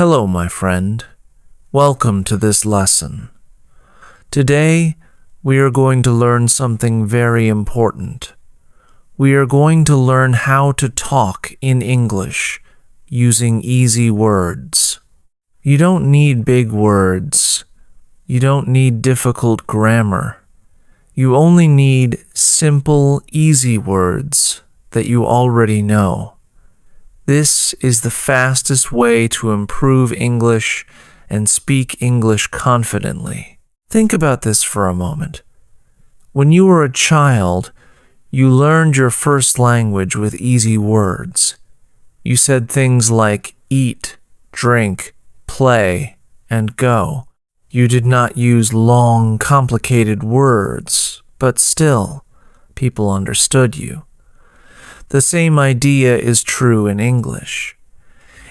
Hello, my friend. Welcome to this lesson. Today, we are going to learn something very important. We are going to learn how to talk in English using easy words. You don't need big words. You don't need difficult grammar. You only need simple, easy words that you already know. This is the fastest way to improve English and speak English confidently. Think about this for a moment. When you were a child, you learned your first language with easy words. You said things like eat, drink, play, and go. You did not use long, complicated words, but still, people understood you. The same idea is true in English.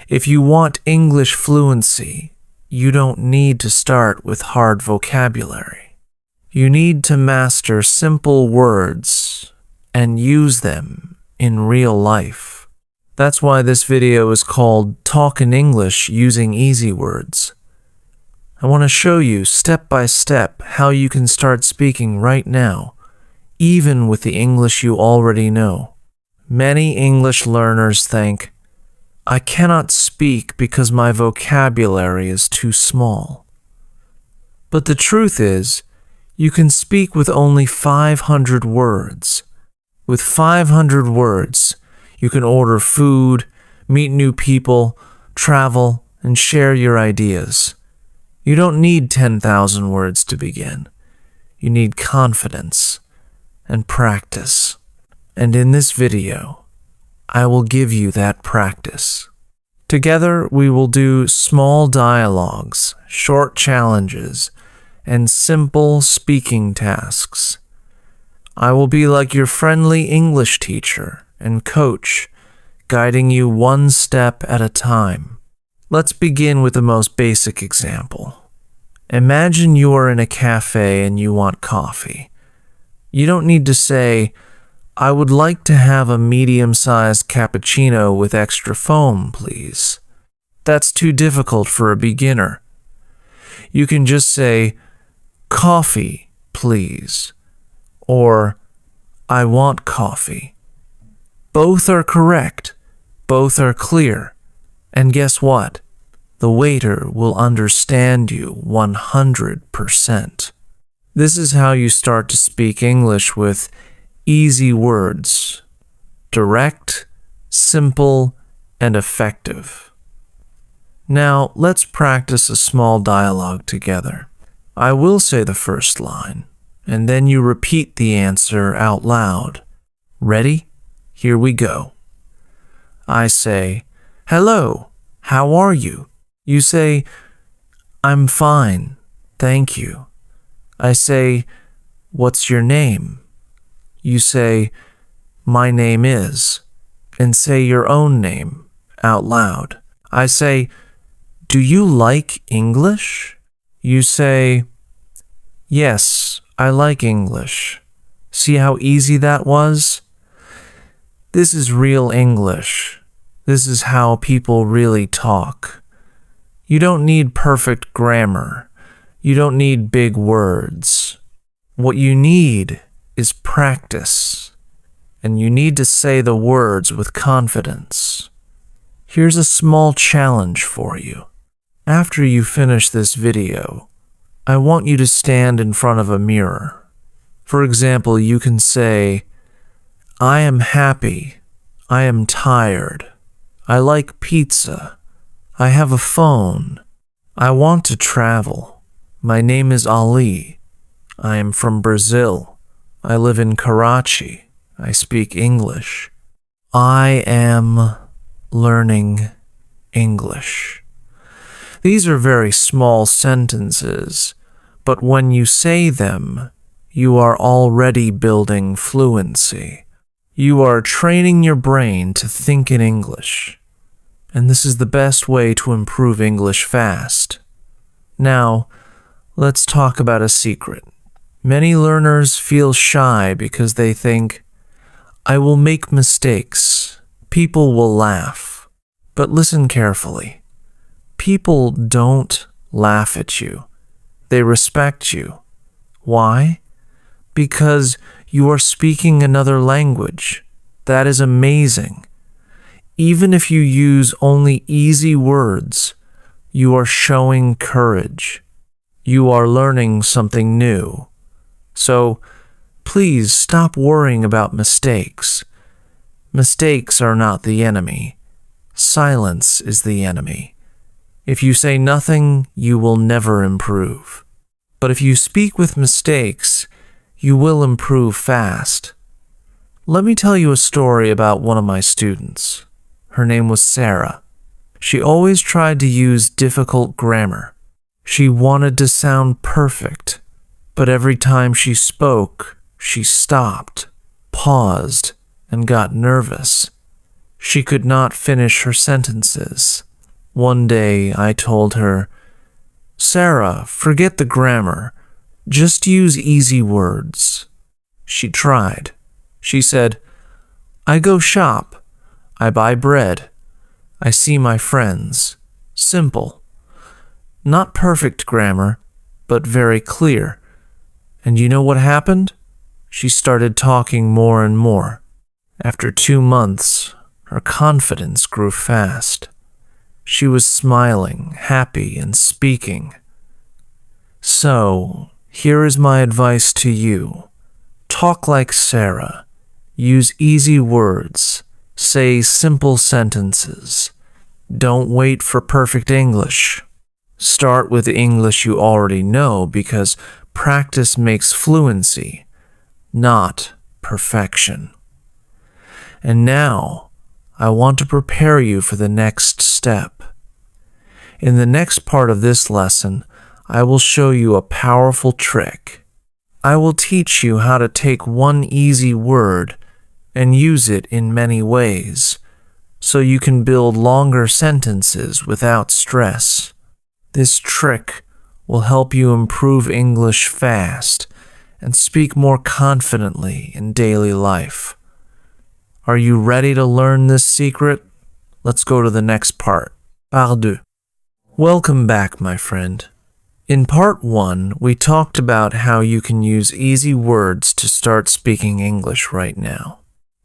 If you want English fluency, you don't need to start with hard vocabulary. You need to master simple words and use them in real life. That's why this video is called Talk in English Using Easy Words. I want to show you step by step how you can start speaking right now, even with the English you already know. Many English learners think, I cannot speak because my vocabulary is too small. But the truth is, you can speak with only 500 words. With 500 words, you can order food, meet new people, travel, and share your ideas. You don't need 10,000 words to begin. You need confidence and practice. And in this video, I will give you that practice. Together, we will do small dialogues, short challenges, and simple speaking tasks. I will be like your friendly English teacher and coach, guiding you one step at a time. Let's begin with the most basic example. Imagine you are in a cafe and you want coffee. You don't need to say, I would like to have a medium-sized cappuccino with extra foam, please. That's too difficult for a beginner. You can just say, coffee, please, or I want coffee. Both are correct. Both are clear. And guess what? The waiter will understand you 100%. This is how you start to speak English with easy words, direct, simple, and effective. Now, let's practice a small dialogue together. I will say the first line, and then you repeat the answer out loud. Ready? Here we go. I say, hello, how are you? You say, I'm fine, thank you. I say, what's your name? You say, my name is, and say your own name out loud. I say, do you like English? You say, yes, I like English. See how easy that was? This is real English. This is how people really talk. You don't need perfect grammar. You don't need big words. What you need is practice, and you need to say the words with confidence. Here's a small challenge for you. After you finish this video, I want you to stand in front of a mirror. For example, you can say, I am happy. I am tired. I like pizza. I have a phone. I want to travel. My name is Ali. I am from Brazil. I live in Karachi. I speak English. I am learning English. These are very small sentences, but when you say them, you are already building fluency. You are training your brain to think in English, and this is the best way to improve English fast. Now, let's talk about a secret. Many learners feel shy because they think, I will make mistakes. People will laugh. But listen carefully. People don't laugh at you. They respect you. Why? Because you are speaking another language. That is amazing. Even if you use only easy words, you are showing courage. You are learning something new. So, please stop worrying about mistakes. Mistakes are not the enemy. Silence is the enemy. If you say nothing, you will never improve. But if you speak with mistakes, you will improve fast. Let me tell you a story about one of my students. Her name was Sarah. She always tried to use difficult grammar. She wanted to sound perfect, but every time she spoke, she stopped, paused, and got nervous. She could not finish her sentences. One day I told her, "Sarah, forget the grammar. Just use easy words." She tried. She said, "I go shop. I buy bread. I see my friends." Simple. Not perfect grammar, but very clear. And you know what happened? She started talking more and more. After 2 months, her confidence grew fast. She was smiling, happy, and speaking. So, here is my advice to you. Talk like Sarah. Use easy words. Say simple sentences. Don't wait for perfect English. Start with English you already know because practice makes fluency, not perfection. And now, I want to prepare you for the next step. In the next part of this lesson, I will show you a powerful trick. I will teach you how to take one easy word and use it in many ways, so you can build longer sentences without stress. This trick will help you improve English fast and speak more confidently in daily life. Are you ready to learn this secret? Let's go to the next part. Part 2. Welcome back, my friend. In part 1, we talked about how you can use easy words to start speaking English right now.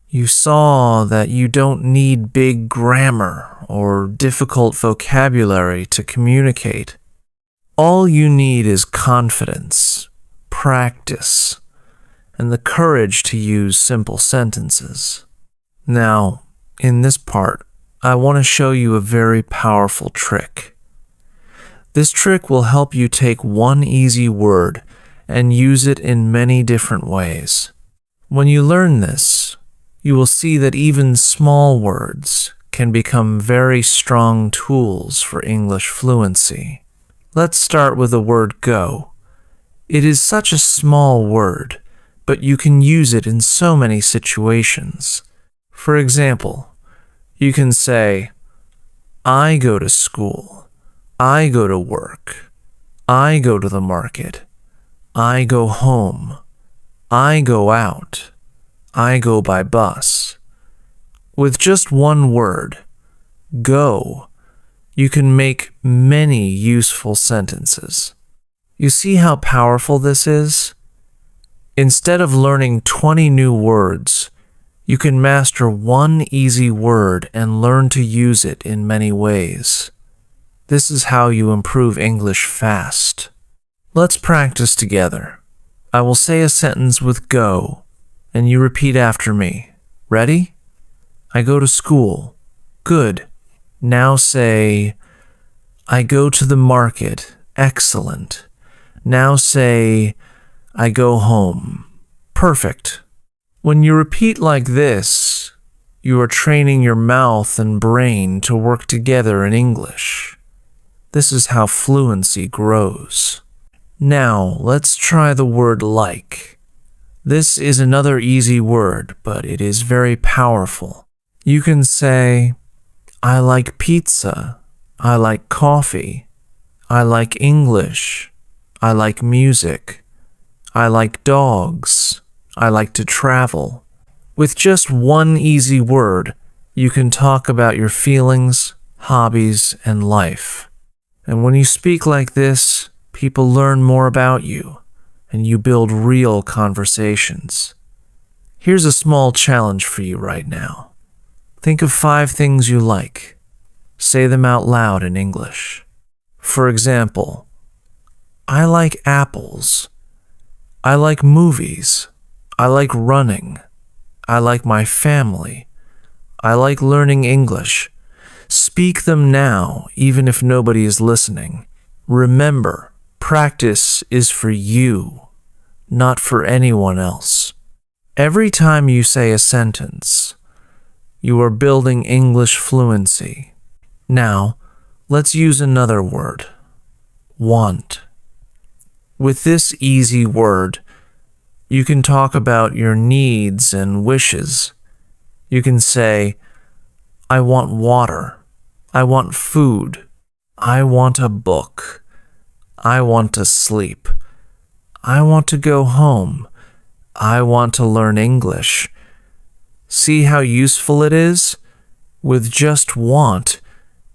You saw that you don't need big grammar or difficult vocabulary to communicate. All you need is confidence, practice, and the courage to use simple sentences. Now, in this part, I want to show you a very powerful trick. This trick will help you take one easy word and use it in many different ways. When you learn this, you will see that even small words can become very strong tools for English fluency. Let's start with the word go. It is such a small word, but you can use it in so many situations. For example, you can say, I go to school. I go to work. I go to the market. I go home. I go out. I go by bus. With just one word, go, you can make many useful sentences. You see how powerful this is? Instead of learning 20 new words, you can master one easy word and learn to use it in many ways. This is how you improve English fast. Let's practice together. I will say a sentence with go, and you repeat after me. Ready? I go to school. Good. Now say, I go to the market. Excellent. Now say, I go home. Perfect. When you repeat like this, you are training your mouth and brain to work together in English. This is how fluency grows. Now, let's try the word like. This is another easy word, but it is very powerful. You can say, I like pizza. I like coffee. I like English. I like music. I like dogs. I like to travel. With just one easy word, you can talk about your feelings, hobbies, and life. And when you speak like this, people learn more about you, and you build real conversations. Here's a small challenge for you right now. Think of 5 things you like. Say them out loud in English. For example, I like apples. I like movies. I like running. I like my family. I like learning English. Speak them now, even if nobody is listening. Remember, practice is for you, not for anyone else. Every time you say a sentence, you are building English fluency. Now, let's use another word. Want. With this easy word, you can talk about your needs and wishes. You can say, I want water. I want food. I want a book. I want to sleep. I want to go home. I want to learn English. See how useful it is? With just want,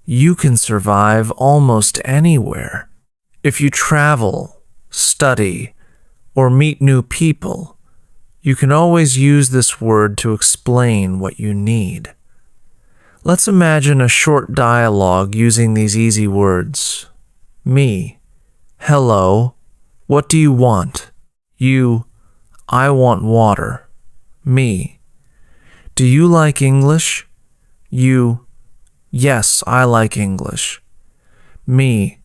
you can survive almost anywhere. If you travel, study, or meet new people, you can always use this word to explain what you need. Let's imagine a short dialogue using these easy words. Me. Hello. What do you want? You. I want water. Me. Do you like English? You. Yes, I like English. Me.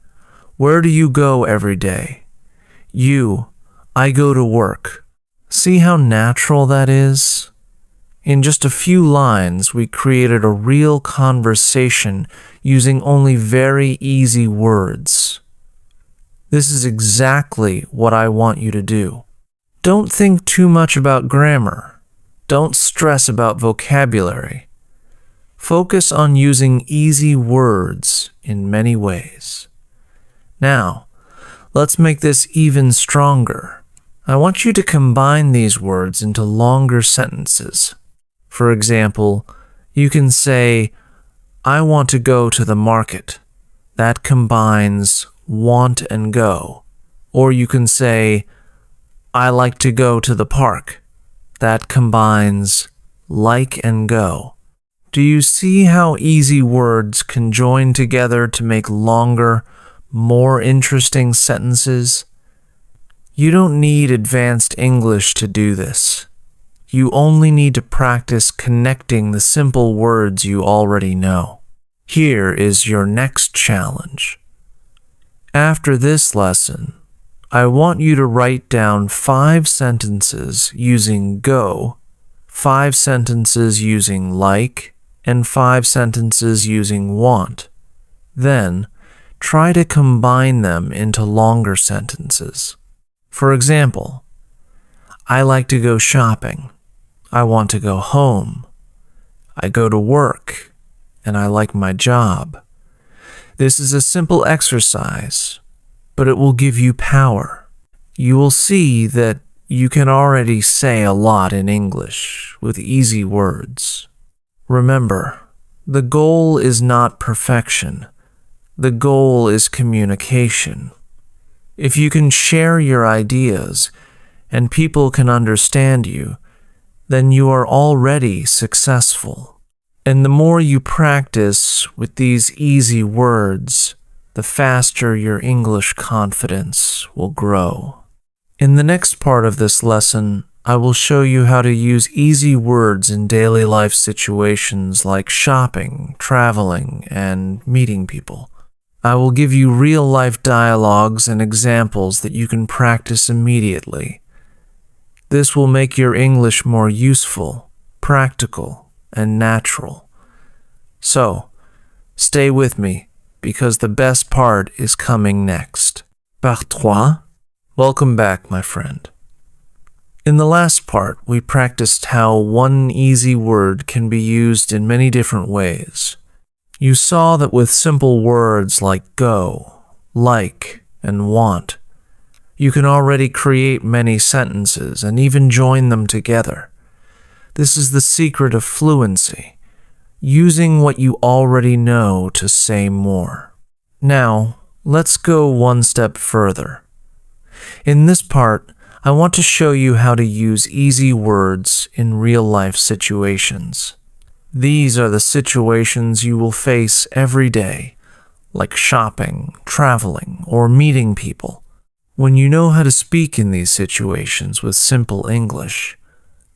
Where do you go every day? You. I go to work. See how natural that is? In just a few lines, we created a real conversation using only very easy words. This is exactly what I want you to do. Don't think too much about grammar. Don't stress about vocabulary. Focus on using easy words in many ways. Now, let's make this even stronger. I want you to combine these words into longer sentences. For example, you can say, I want to go to the market. That combines want and go. Or you can say, I like to go to the park. That combines like and go. Do you see how easy words can join together to make longer, more interesting sentences? You don't need advanced English to do this. You only need to practice connecting the simple words you already know. Here is your next challenge. After this lesson, I want you to write down 5 sentences using go, 5 sentences using like, and 5 sentences using want. Then, try to combine them into longer sentences. For example, I like to go shopping. I want to go home. I go to work, and I like my job. This is a simple exercise, but it will give you power. You will see that you can already say a lot in English with easy words. Remember, the goal is not perfection. The goal is communication. If you can share your ideas and people can understand you, then you are already successful. And the more you practice with these easy words, the faster your English confidence will grow. In the next part of this lesson, I will show you how to use easy words in daily life situations like shopping, traveling, and meeting people. I will give you real-life dialogues and examples that you can practice immediately. This will make your English more useful, practical, and natural. So, stay with me, because the best part is coming next. Part 3. Welcome back, my friend. In the last part, we practiced how one easy word can be used in many different ways. You saw that with simple words like go, like, and want, you can already create many sentences and even join them together. This is the secret of fluency, using what you already know to say more. Now, Let's go one step further. In this part, I want to show you how to use easy words in real-life situations. These are the situations you will face every day, like shopping, traveling, or meeting people. When you know how to speak in these situations with simple English,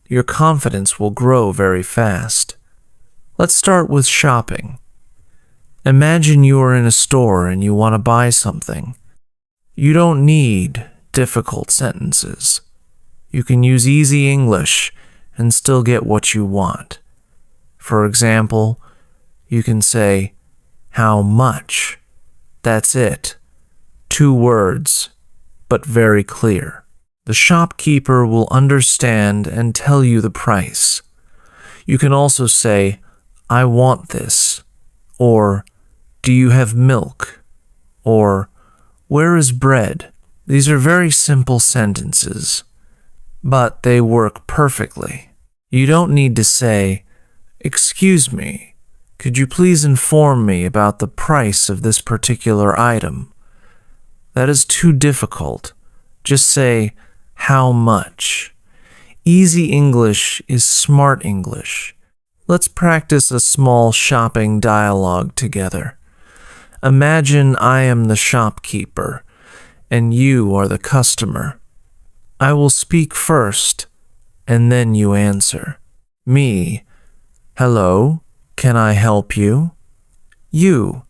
your confidence will grow very fast. Let's start with shopping. Imagine you are in a store and you want to buy something. You don't need difficult sentences. You can use easy English and still get what you want. For example, you can say, "How much?" That's it. 2 words, but very clear. The shopkeeper will understand and tell you the price. You can also say, "I want this," or "Do you have milk?" or "Where is bread?" These are very simple sentences, but they work perfectly. You don't need to say, "Excuse me, could you please inform me about the price of this particular item?" That is too difficult. Just say, "How much?" Easy English is smart English. Let's practice a small shopping dialogue together. Imagine I am the shopkeeper, and you are the customer. I will speak first, and then you answer. Me: "Hello, can I help you?" You: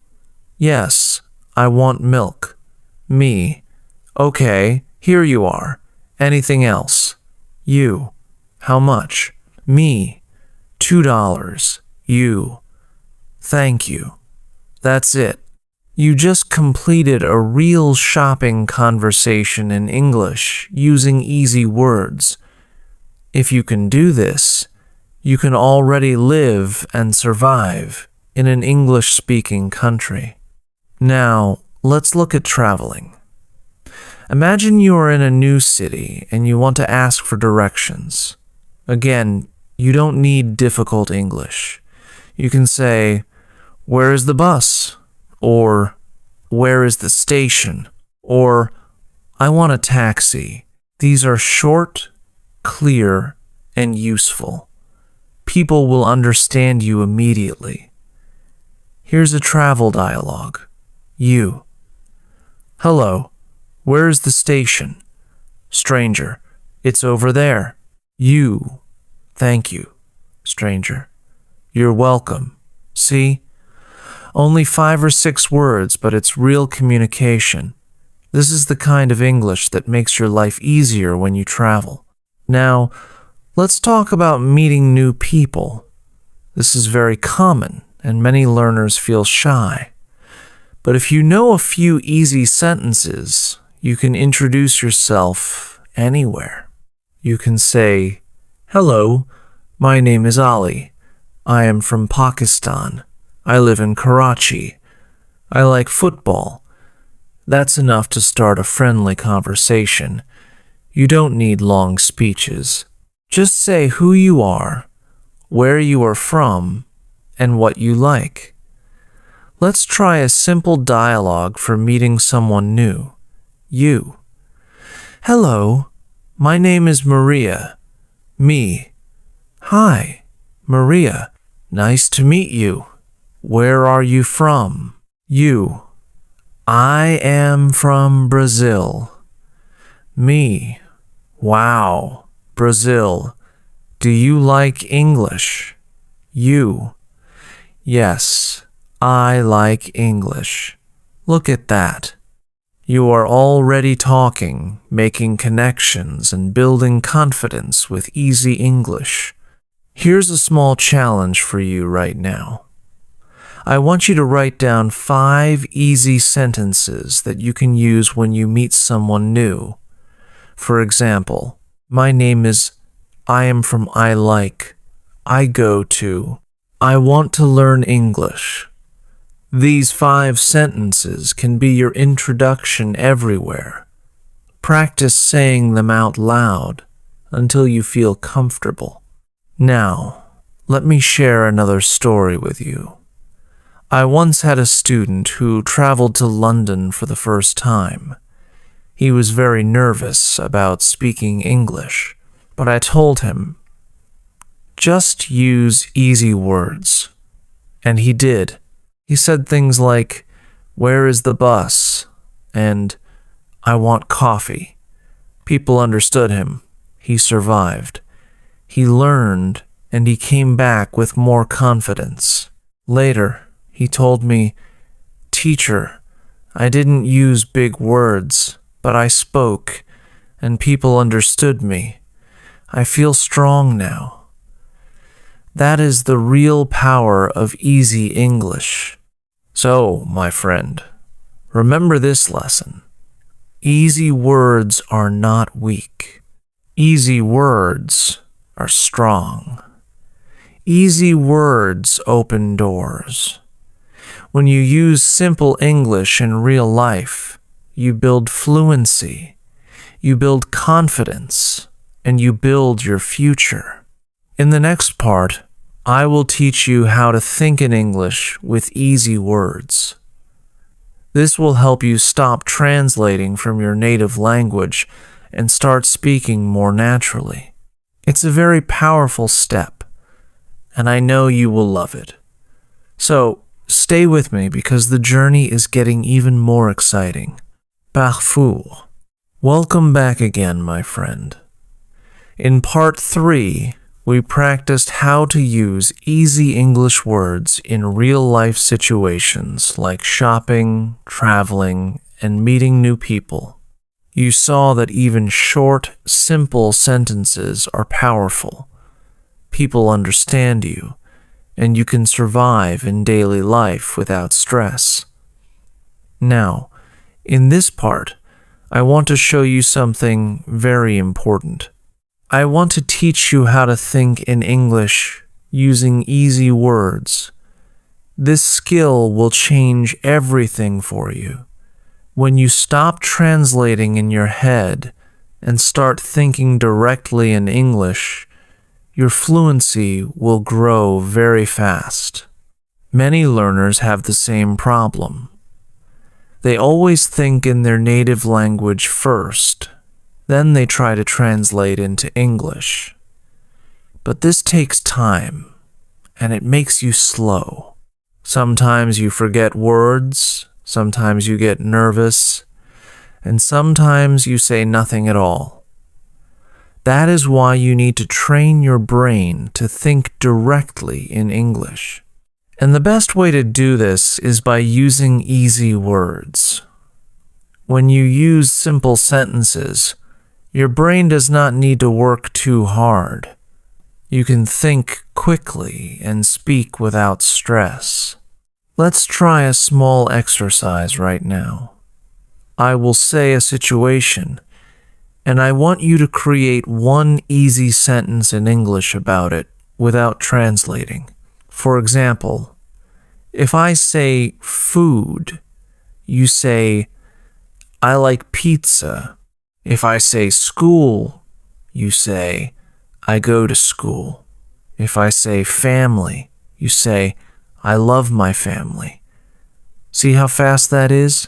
"Yes, I want milk." Me: "Okay, here you are. Anything else?" You: "How much?" Me: $2. You: "Thank you." That's it. You just completed a real shopping conversation in English using easy words. If you can do this, you can already live and survive in an English-speaking country. Now, let's look at traveling. Imagine you are in a new city and you want to ask for directions. Again, you don't need difficult English. You can say, "Where is the bus?" or "Where is the station?" or "I want a taxi." These are short, clear, and useful. People will understand you immediately. Here's a travel dialogue. You: "Hello, where is the station?" Stranger: "It's over there." You: "Thank you." Stranger: "You're welcome. See? Only 5 or 6 words, but it's real communication. This is the kind of English that makes your life easier when you travel. Now, let's talk about meeting new people. This is very common, and many learners feel shy. But if you know a few easy sentences, you can introduce yourself anywhere. You can say, "Hello, my name is Ali. I am from Pakistan. I live in Karachi. I like football." That's enough to start a friendly conversation. You don't need long speeches. Just say who you are, where you are from, and what you like. Let's try a simple dialogue for meeting someone new. You: "Hello, my name is Maria." Me: "Hi, Maria. Nice to meet you. Where are you from?" You: "I am from Brazil." Me: "Wow, Brazil. Do you like English?" You: "Yes, I like English. Look at that." You are already talking, making connections, and building confidence with easy English. Here's a small challenge for you right now. I want you to write down 5 easy sentences that you can use when you meet someone new. For example, my name is, I am from I like, I go to, I want to learn English. These 5 sentences can be your introduction everywhere. Practice saying them out loud until you feel comfortable. Now, let me share another story with you. I once had a student who traveled to London for the first time. He was very nervous about speaking English, but I told him, just use easy words. And he did. He said things like, "Where is the bus?" and "I want coffee." People understood him. He survived. He learned, and he came back with more confidence. Later, he told me, "Teacher, I didn't use big words, but I spoke, and people understood me. I feel strong now." That is the real power of easy English. So, my friend, remember this lesson. Easy words are not weak. Easy words are strong. Easy words open doors. When you use simple English in real life, you build fluency, you build confidence, and you build your future. In the next part, I will teach you how to think in English with easy words. This will help you stop translating from your native language and start speaking more naturally. It's a very powerful step, and I know you will love it. So, stay with me because the journey is getting even more exciting. Parfait. Welcome back again, my friend. In part 3, we practiced how to use easy English words in real-life situations like shopping, traveling, and meeting new people. You saw that even short, simple sentences are powerful. People understand you, and you can survive in daily life without stress. Now, in this part, I want to show you something very important. I want to teach you how to think in English using easy words. This skill will change everything for you. When you stop translating in your head and start thinking directly in English, your fluency will grow very fast. Many learners have the same problem. They always think in their native language first, then they try to translate into English. But this takes time, and it makes you slow. Sometimes you forget words, sometimes you get nervous, and sometimes you say nothing at all. That is why you need to train your brain to think directly in English. And the best way to do this is by using easy words. When you use simple sentences, your brain does not need to work too hard. You can think quickly and speak without stress. Let's try a small exercise right now. I will say a situation, and I want you to create one easy sentence in English about it without translating. For example, if I say food, you say, "I like pizza." If I say school, you say, "I go to school." If I say family, you say, "I love my family." See how fast that is?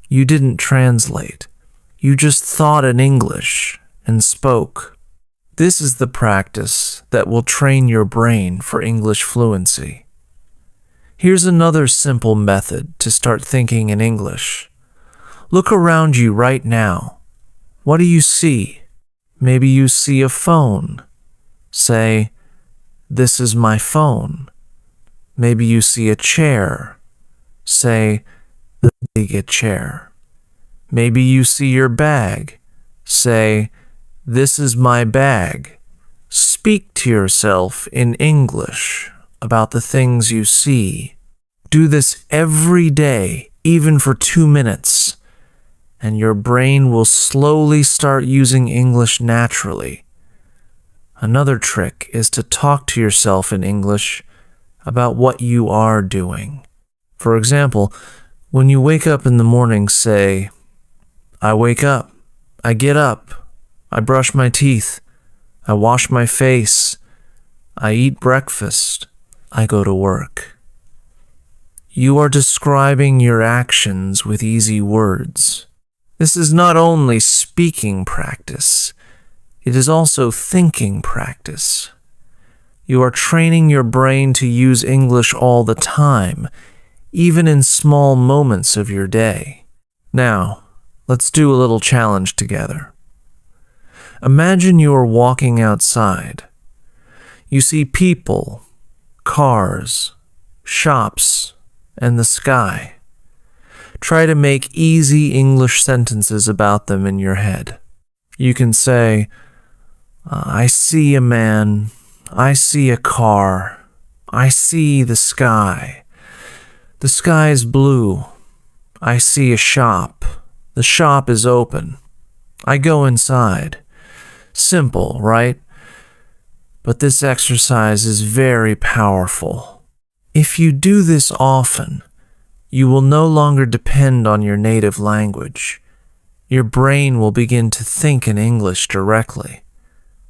You didn't translate. You just thought in English and spoke. This is the practice that will train your brain for English fluency. Here's another simple method to start thinking in English. Look around you right now. What do you see? Maybe you see a phone. Say, "This is my phone." Maybe you see a chair. Say, "The big chair." Maybe you see your bag. Say, "This is my bag." Speak to yourself in English about the things you see. Do this every day, even for 2 minutes, and your brain will slowly start using English naturally. Another trick is to talk to yourself in English about what you are doing. For example, when you wake up in the morning, say, "I wake up, I get up, I brush my teeth, I wash my face, I eat breakfast, I go to work." you are describing your actions with easy words. This is not only speaking practice, it is also thinking practice. You are training your brain to use English all the time, even in small moments of your day. Now, let's do a little challenge together. Imagine you are walking outside. You see people, cars, shops, and the sky. Try to make easy English sentences about them in your head. You can say, I see a man, I see a car, I see the sky. The sky is blue. I see a shop. The shop is open. I go inside. Simple, right? But this exercise is very powerful. If you do this often, you will no longer depend on your native language. Your brain will begin to think in English directly.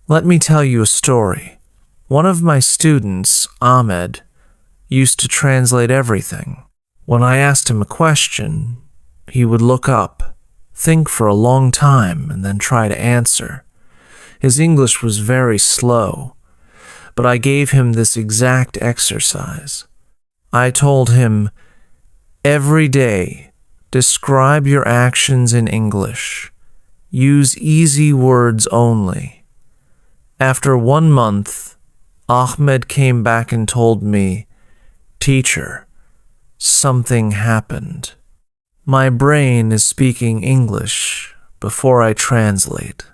Let me tell you a story. One of my students, Ahmed, used to translate everything. When I asked him a question, he would look up, think for a long time, and then try to answer. His English was very slow, but I gave him this exact exercise. I told him, every day, describe your actions in English. Use easy words only. After 1 month, Ahmed came back and told me, Teacher, something happened. My brain is speaking English before I translate.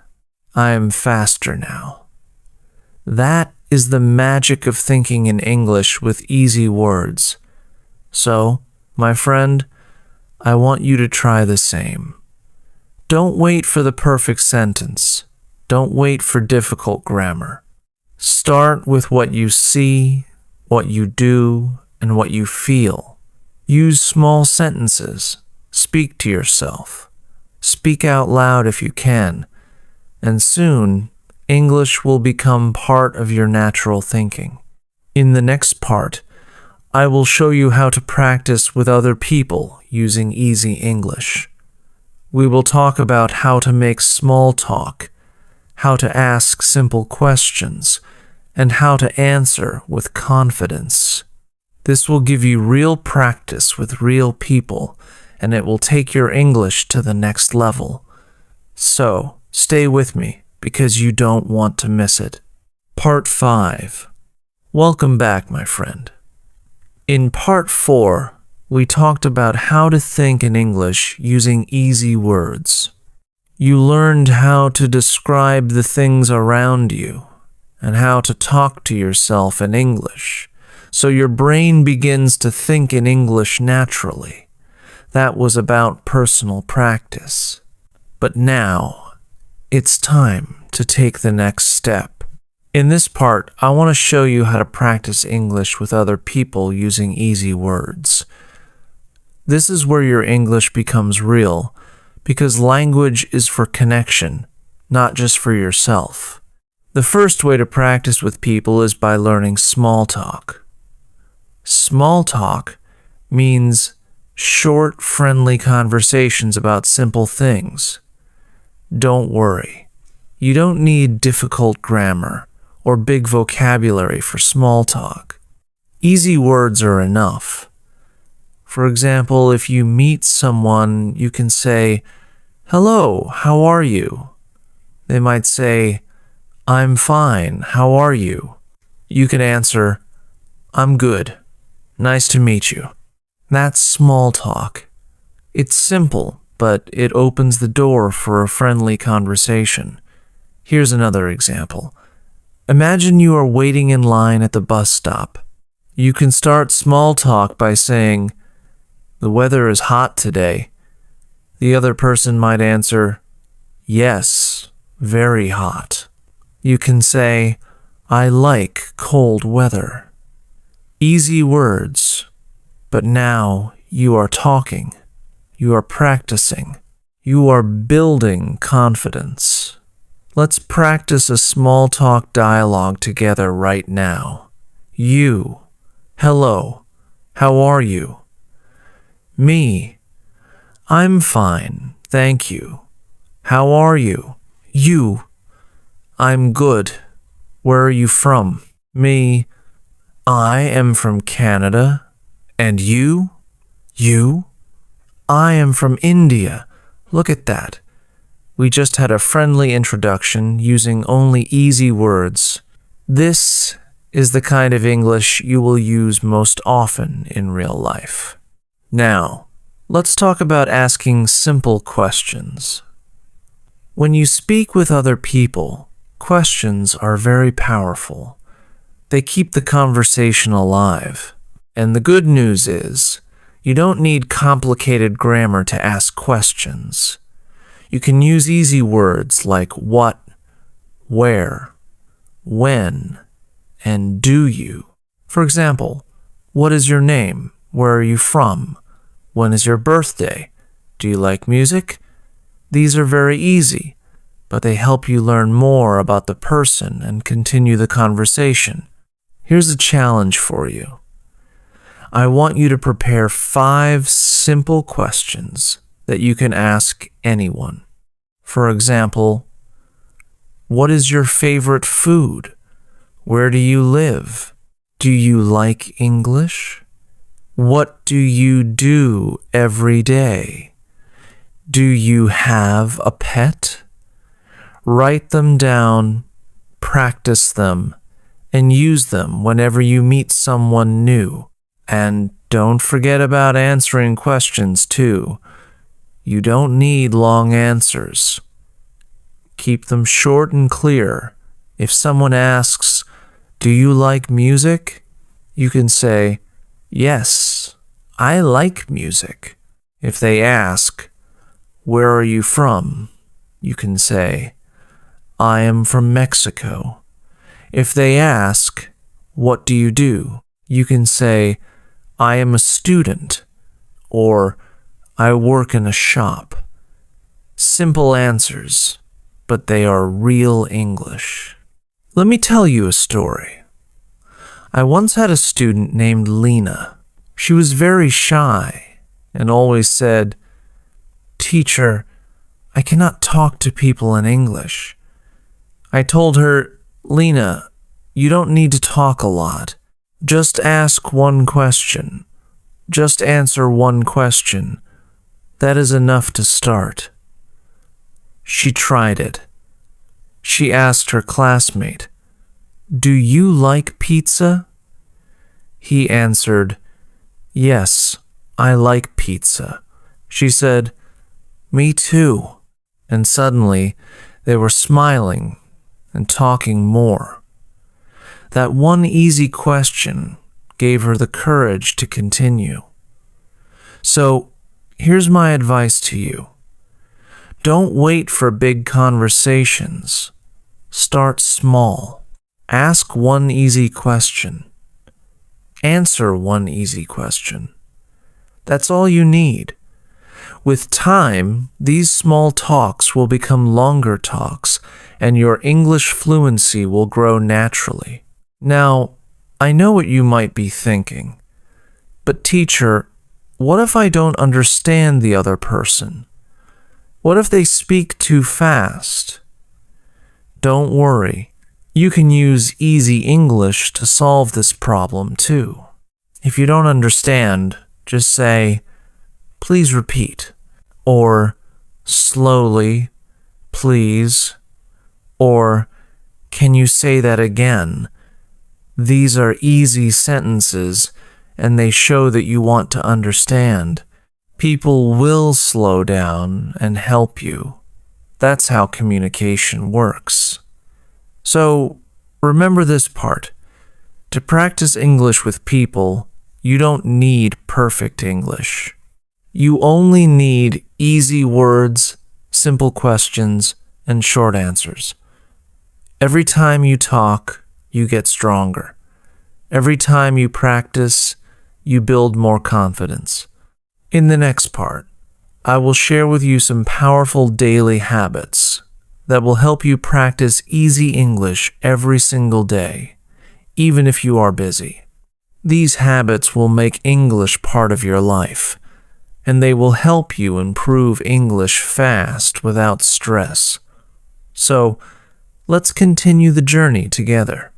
I am faster now. That is the magic of thinking in English with easy words. So, my friend, I want you to try the same. Don't wait for the perfect sentence. Don't wait for difficult grammar. Start with what you see, what you do, and what you feel. Use small sentences. Speak to yourself. Speak out loud if you can. And soon, English will become part of your natural thinking. In the next part, I will show you how to practice with other people using easy English. We will talk about how to make small talk, how to ask simple questions, and how to answer with confidence. This will give you real practice with real people, and it will take your English to the next level. So, stay with me, because you don't want to miss it. Part 5. Welcome back, my friend. In Part 4, we talked about how to think in English using easy words. You learned how to describe the things around you and how to talk to yourself in English, so your brain begins to think in English naturally. That was about personal practice. But now, it's time to take the next step. In this part, I want to show you how to practice English with other people using easy words. This is where your English becomes real, because language is for connection, not just for yourself. The first way to practice with people is by learning small talk. Small talk means short, friendly conversations about simple things. Don't worry. You don't need difficult grammar or big vocabulary for small talk. Easy words are enough. For example, if you meet someone, you can say, "Hello, how are you?" They might say, "I'm fine, how are you?" You can answer, "I'm good. Nice to meet you." That's small talk. It's simple, but it opens the door for a friendly conversation. Here's another example. Imagine you are waiting in line at the bus stop. You can start small talk by saying, "The weather is hot today." The other person might answer, "Yes, very hot." You can say, "I like cold weather." Easy words, but now you are talking. You are practicing. You are building confidence. Let's practice a small talk dialogue together right now. You. Hello. How are you? Me. I'm fine, thank you. How are you? You. I'm good. Where are you from? Me. I am from Canada. And you? You? I am from India. Look at that. We just had a friendly introduction using only easy words. This is the kind of English you will use most often in real life. Now, let's talk about asking simple questions. When you speak with other people, questions are very powerful. They keep the conversation alive. And the good news is, you don't need complicated grammar to ask questions. You can use easy words like what, where, when, and do you. For example, what is your name? Where are you from? When is your birthday? Do you like music? These are very easy, but they help you learn more about the person and continue the conversation. Here's a challenge for you. I want you to prepare 5 simple questions that you can ask anyone. For example, what is your favorite food? Where do you live? Do you like English? What do you do every day? Do you have a pet? Write them down, practice them, and use them whenever you meet someone new. And don't forget about answering questions too. You don't need long answers. Keep them short and clear. If someone asks, "Do you like music?" you can say, "Yes, I like music." If they ask, "Where are you from?" you can say, "I am from Mexico." If they ask, "What do you do?" you can say, "I am a student," or "I work in a shop." Simple answers, but they are real English. Let me tell you a story. I once had a student named Lena. She was very shy and always said, "Teacher, I cannot talk to people in English." I told her, "Lena, you don't need to talk a lot. Just ask one question. Just answer one question. That is enough to start." She tried it. She asked her classmate, "Do you like pizza?" He answered, "Yes, I like pizza." She said, "Me too." And suddenly, they were smiling and talking more. That one easy question gave her the courage to continue. So, here's my advice to you. Don't wait for big conversations. Start small. Ask one easy question. Answer one easy question. That's all you need. With time, these small talks will become longer talks, and your English fluency will grow naturally. Now, I know what you might be thinking. But teacher, what if I don't understand the other person? What if they speak too fast? Don't worry. You can use easy English to solve this problem too. If you don't understand, just say, "Please repeat," or "Slowly, please," or "Can you say that again?" These are easy sentences, and they show that you want to understand. People will slow down and help you. That's how communication works. So, remember this part. To practice English with people, you don't need perfect English. You only need easy words, simple questions, and short answers. Every time you talk, you get stronger. Every time you practice, you build more confidence. In the next part, I will share with you some powerful daily habits that will help you practice easy English every single day, even if you are busy. These habits will make English part of your life, and they will help you improve English fast without stress. So, let's continue the journey together.